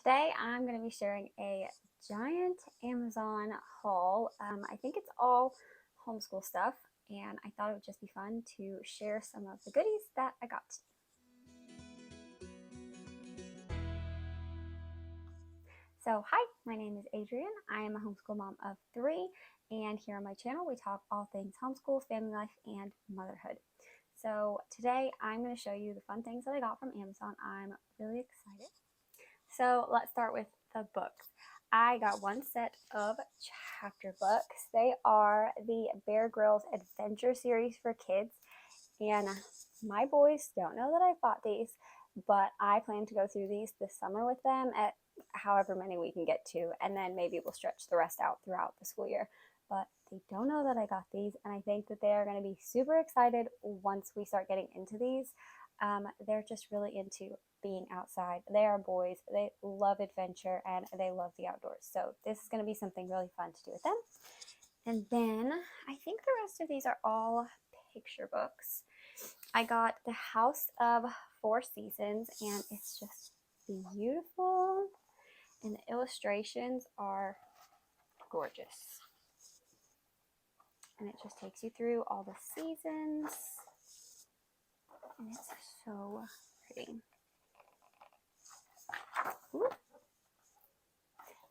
Today I'm going to be sharing a giant Amazon haul. I think it's all homeschool stuff, and I thought it would just be fun to share some of the goodies that I got. So, hi, my name is Adrienne. I am a homeschool mom of 3, and here on my channel we talk all things homeschool, family life, and motherhood. So, today I'm going to show you the fun things that I got from Amazon. I'm really excited. So let's start with the books. I got one set of chapter books. They are the Grylls Adventure series for kids. And my boys don't know that I bought these, but I plan to go through these this summer with them at however many we can get to. And then maybe we'll stretch the rest out throughout the school year. But they don't know that I got these. And I think that they are going to be super excited once we start getting into these. They're just really into being outside. They are boys. They love adventure and they love the outdoors. So this is going to be something really fun to do with them. And then I think the rest of these are all picture books. I got The House of 4 Seasons, and it's just beautiful. And the illustrations are gorgeous. And it just takes you through all the seasons. And it's so pretty. Ooh.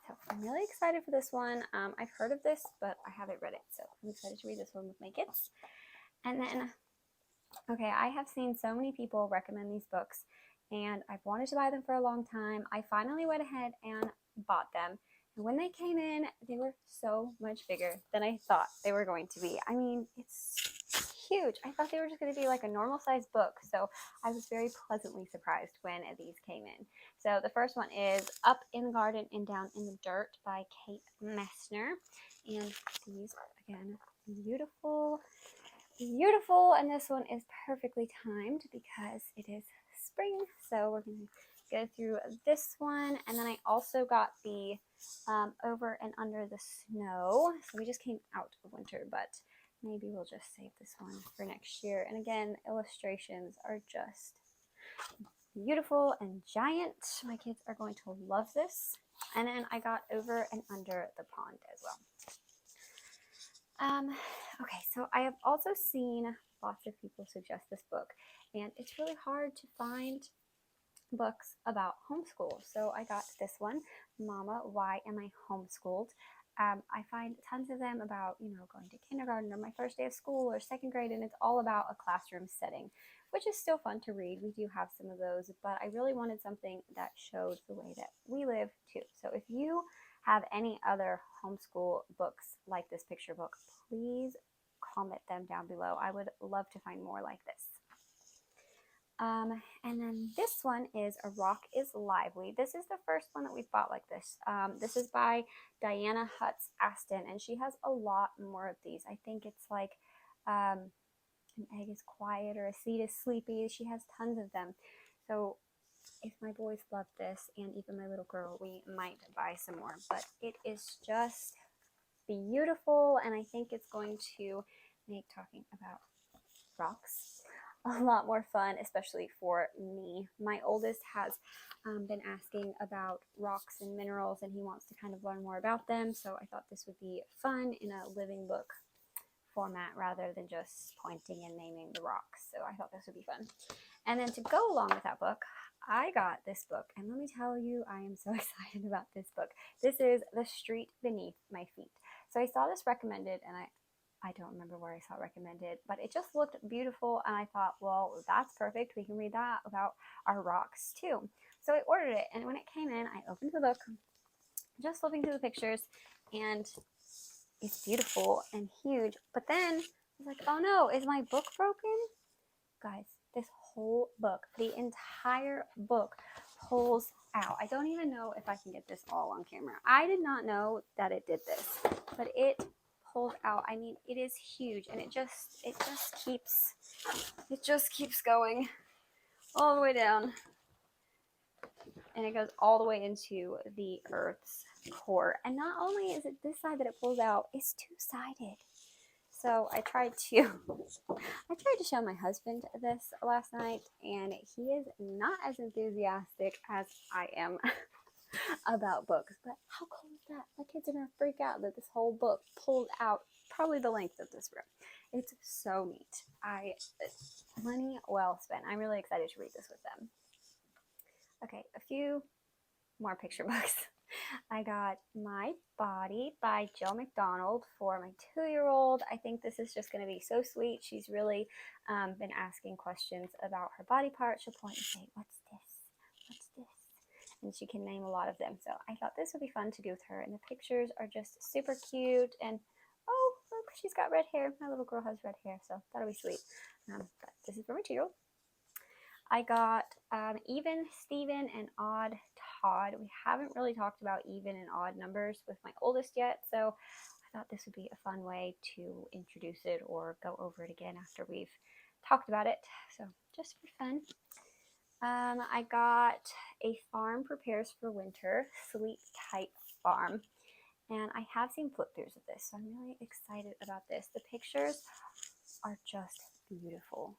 So I'm really excited for this one. I've heard of this, but I haven't read it. So I'm excited to read this one with my kids. And then, okay, I have seen so many people recommend these books, and I've wanted to buy them for a long time. I finally went ahead and bought them. And when they came in, they were so much bigger than I thought they were going to be. I mean, it's huge. I thought they were just going to be like a normal size book. So I was very pleasantly surprised when these came in. So the first one is Up in the Garden and Down in the Dirt by Kate Messner. And these, again, beautiful. And this one is perfectly timed because it is spring. So we're going to go through this one. And then I also got the Over and Under the Snow. So we just came out of winter, but maybe we'll just save this one for next year. And again, illustrations are just beautiful and giant. My kids are going to love this. And then I got Over and Under the Pond as well. Okay, so I have also seen lots of people suggest this book, and it's really hard to find books about homeschool. So I got this one, Mama, Why Am I Homeschooled? I find tons of them about, going to kindergarten or my first day of school or second grade, and it's all about a classroom setting, which is still fun to read. We do have some of those, but I really wanted something that showed the way that we live too. So if you have any other homeschool books like this picture book, please comment them down below. I would love to find more like this. And then this one is A Rock is Lively. This is the first one that we've bought like this. This is by Diana Hutz Aston, and she has a lot more of these. I think it's like An Egg is Quiet or A Seed is Sleepy. She has tons of them. So if my boys love this, and even my little girl, we might buy some more. But it is just beautiful, and I think it's going to make talking about rocks a lot more fun, especially for me. My oldest has been asking about rocks and minerals, and he wants to kind of learn more about them. So I thought this would be fun in a living book format rather than just pointing and naming the rocks. So I thought this would be fun. And then to go along with that book, I got this book, and let me tell you, I am so excited about this book. This is The Street Beneath My Feet. So I saw this recommended, and I don't remember where I saw it recommended, but it just looked beautiful, and I thought, well, that's perfect. We can read that about our rocks too. So I ordered it, and when it came in, I opened the book, just flipping through the pictures, and it's beautiful and huge. But then I was like, oh no, is my book broken? Guys, this whole book, the entire book pulls out. I don't even know if I can get this all on camera. I did not know that it did this, but it pulls out. I mean, it is huge, and it just keeps going all the way down, and it goes all the way into the Earth's core. And not only is it this side that it pulls out, it's two-sided. So I tried to show my husband this last night, and he is not as enthusiastic as I am. about books. But how cool is that? My kids are going to freak out that this whole book pulled out probably the length of this room. It's so neat. Money well spent. I'm really excited to read this with them. Okay, a few more picture books. I got My Body by Jill McDonald for my 2-year-old. I think this is just going to be so sweet. She's really been asking questions about her body parts. She'll point and say, what's this? What's this? And she can name a lot of them. So I thought this would be fun to do with her. And the pictures are just super cute. And oh, look, she's got red hair. My little girl has red hair, so that'll be sweet. But this is for my 2-year-old. I got Even, Steven, and Odd Todd. We haven't really talked about even and odd numbers with my oldest yet, so I thought this would be a fun way to introduce it or go over it again after we've talked about it. So just for fun. I got A Farm Prepares for Winter, Sleep Tight Farm. And I have seen flip-throughs of this, so I'm really excited about this. The pictures are just beautiful.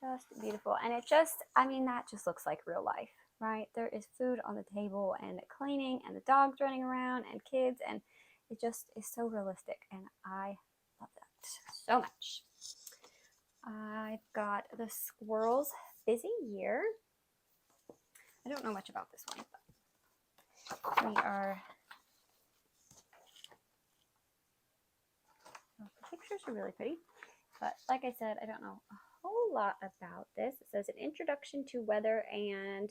Just beautiful. And it just, I mean, that just looks like real life, right? There is food on the table and cleaning and the dogs running around and kids, and it just is so realistic, and I love that so much. I've got The Squirrel's Busy Year. I don't know much about this one, but the pictures are really pretty, but like I said, I don't know a whole lot about this. It says an introduction to weather and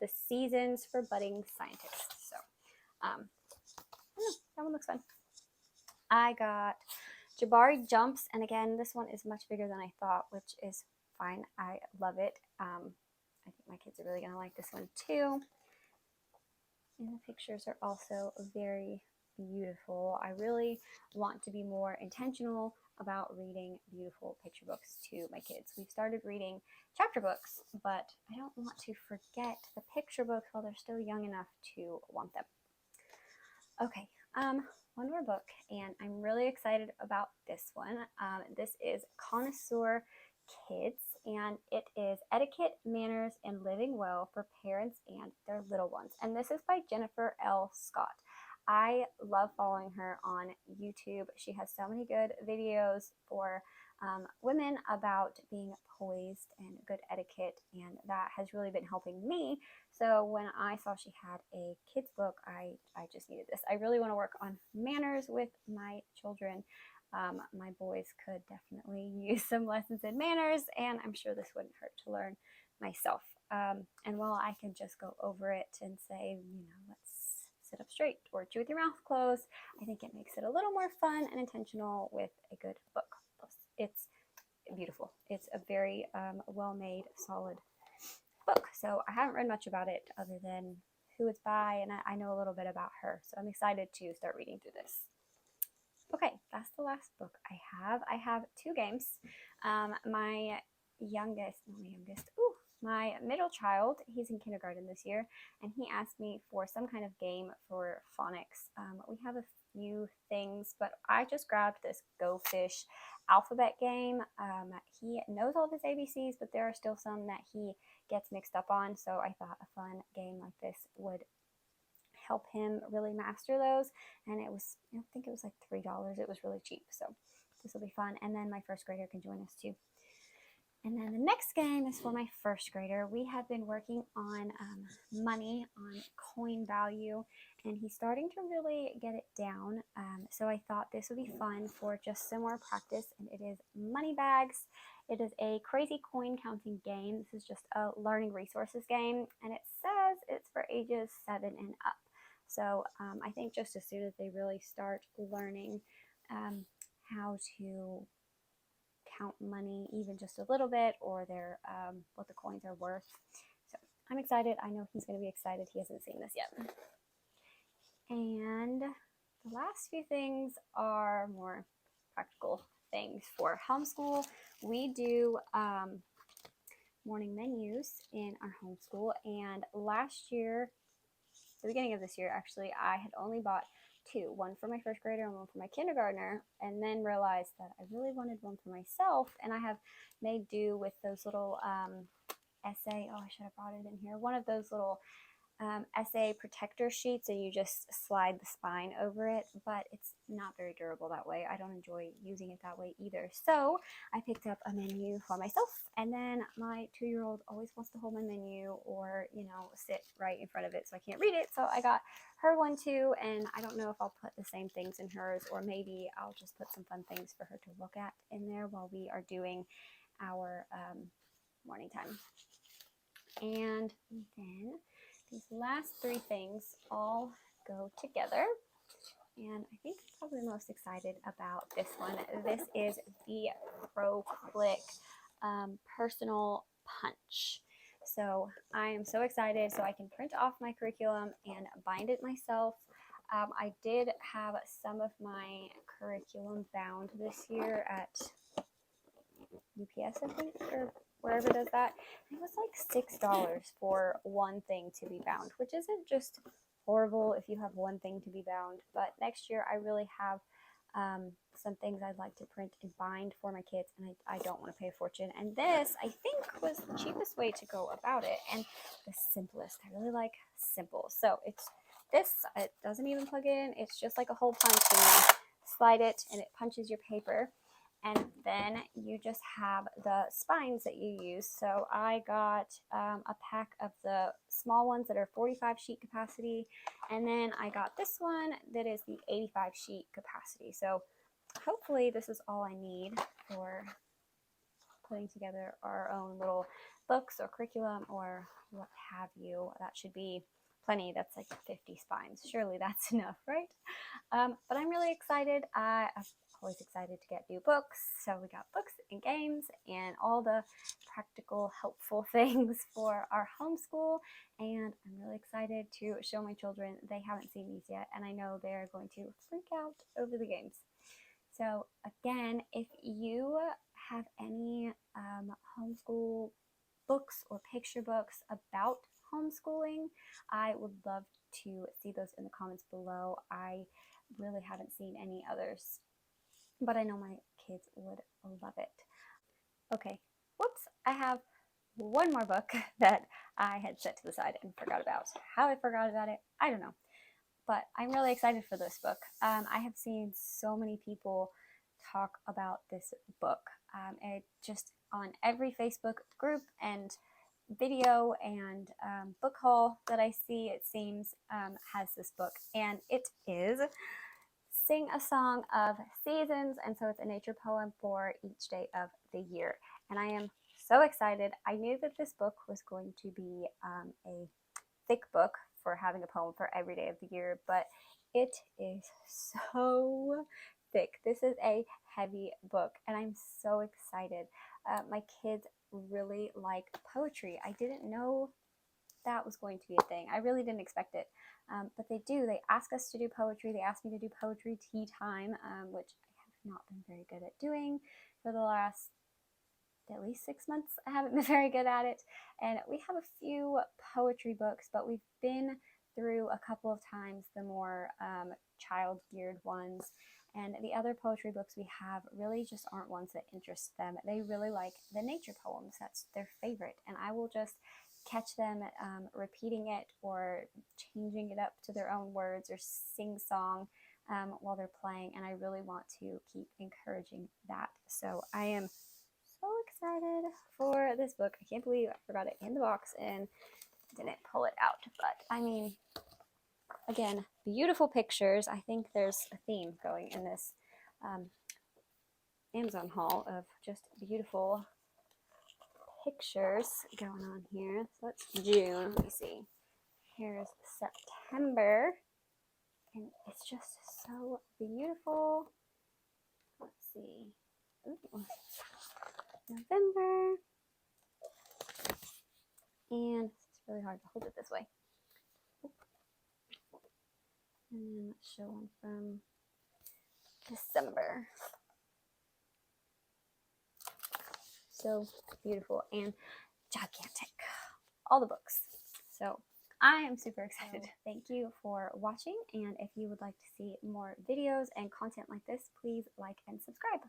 the seasons for budding scientists. So, I don't know, that one looks fun. I got Jabari Jumps, and again, this one is much bigger than I thought, which is fine. I love it. I think my kids are really gonna like this one too. And the pictures are also very beautiful. I really want to be more intentional about reading beautiful picture books to my kids. We've started reading chapter books, but I don't want to forget the picture books while they're still young enough to want them. Okay, one more book, and I'm really excited about this one. This is Connoisseur Kids, and it is Etiquette, Manners, and Living Well for Parents and Their Little Ones. And this is by Jennifer L. Scott. I love following her on YouTube. She has so many good videos for women about being poised and good etiquette, and that has really been helping me. So when I saw she had a kids book, I just needed this. I really want to work on manners with my children. My boys could definitely use some lessons in manners, and I'm sure this wouldn't hurt to learn myself. And while I can just go over it and say, let's sit up straight or chew with your mouth closed, I think it makes it a little more fun and intentional with a good book. Plus, it's beautiful. It's a very well-made, solid book. So I haven't read much about it other than who it's by, and I know a little bit about her. So I'm excited to start reading through this. Okay, that's the last book I have. I have 2 games. My middle child, he's in kindergarten this year, and he asked me for some kind of game for phonics. We have a few things, but I just grabbed this Go Fish alphabet game. He knows all of his ABCs, but there are still some that he gets mixed up on, so I thought a fun game like this would help him really master those. And it was, I think it was like $3. It was really cheap, so this will be fun. And then my first grader can join us too. And then the next game is for my first grader. We have been working on money, on coin value, and he's starting to really get it down. So I thought this would be fun for just some more practice, and it is Money Bags. It is a crazy coin counting game. This is just a learning resources game, and it says it's for ages 7 and up. So I think just as soon as they really start learning how to count money even just a little bit, or their what the coins are worth. So I'm excited. I know he's going to be excited. He hasn't seen this yet. And the last few things are more practical things for homeschool. We do morning menus in our homeschool, and last year, the beginning of this year actually, I had only bought 2, one for my first grader and one for my kindergartner, and then realized that I really wanted one for myself, and I have made do with those little essay, I should have brought it in here, one of those little essay protector sheets, and you just slide the spine over it, but it's not very durable that way. I don't enjoy using it that way either. So I picked up a menu for myself, and then my 2-year-old always wants to hold my menu or, you know, sit right in front of it so I can't read it. So I got her one too, and I don't know if I'll put the same things in hers, or maybe I'll just put some fun things for her to look at in there while we are doing our morning time. And then these last 3 things all go together. And I think I'm probably most excited about this one. This is the Pro Click Personal Punch. So I am so excited. So I can print off my curriculum and bind it myself. I did have some of my curriculum bound this year at UPS, I think, or wherever does that. It was like $6 for one thing to be bound, which isn't just horrible if you have one thing to be bound. But next year I really have some things I'd like to print and bind for my kids, and I don't want to pay a fortune. And this, I think, was the cheapest way to go about it, and the simplest. I really like simple. So it's this. It doesn't even plug in. It's just like a hole punch, and you slide it, and it punches your paper. And then you just have the spines that you use. So I got a pack of the small ones that are 45 sheet capacity. And then I got this one that is the 85 sheet capacity. So hopefully this is all I need for putting together our own little books or curriculum or what have you. That should be plenty. That's like 50 spines. Surely that's enough, right? But I'm really excited. I'm always excited to get new books. So we got books and games and all the practical, helpful things for our homeschool. And I'm really excited to show my children. They haven't seen these yet, and I know they're going to freak out over the games. So again, if you have any homeschool books or picture books about homeschooling, I would love to see those in the comments below. I really haven't seen any others, but I know my kids would love it. Okay, whoops, I have one more book that I had set to the side and forgot about. How I forgot about it, I don't know. But I'm really excited for this book. I have seen so many people talk about this book. It just on every Facebook group and video and book haul that I see, it seems, has this book. And it is Sing a Song of Seasons. And so it's a nature poem for each day of the year. And I am so excited. I knew that this book was going to be a thick book for having a poem for every day of the year, but it is so thick. This is a heavy book, and I'm so excited. My kids really like poetry. I didn't know that was going to be a thing. I really didn't expect it, but they do. They ask us to do poetry. They asked me to do poetry tea time, which I have not been very good at doing for the last at least 6 months. I haven't been very good at it, and we have a few poetry books, but we've been through a couple of times the more child geared ones, and the other poetry books we have really just aren't ones that interest them. They really like the nature poems. That's their favorite, and I will just catch them repeating it or changing it up to their own words or sing song while they're playing, and I really want to keep encouraging that. So I am so excited for this book. I can't believe I forgot it in the box and didn't pull it out. But I mean, again, beautiful pictures. I think there's a theme going in this Amazon haul of just beautiful pictures going on here. So that's June. Let me see. Here's September. And it's just so beautiful. Let's see. Ooh. November, and it's really hard to hold it this way. And then let's show one from December. So beautiful and gigantic. All the books. So I am super excited. Thank you for watching, and if you would like to see more videos and content like this, please like and subscribe.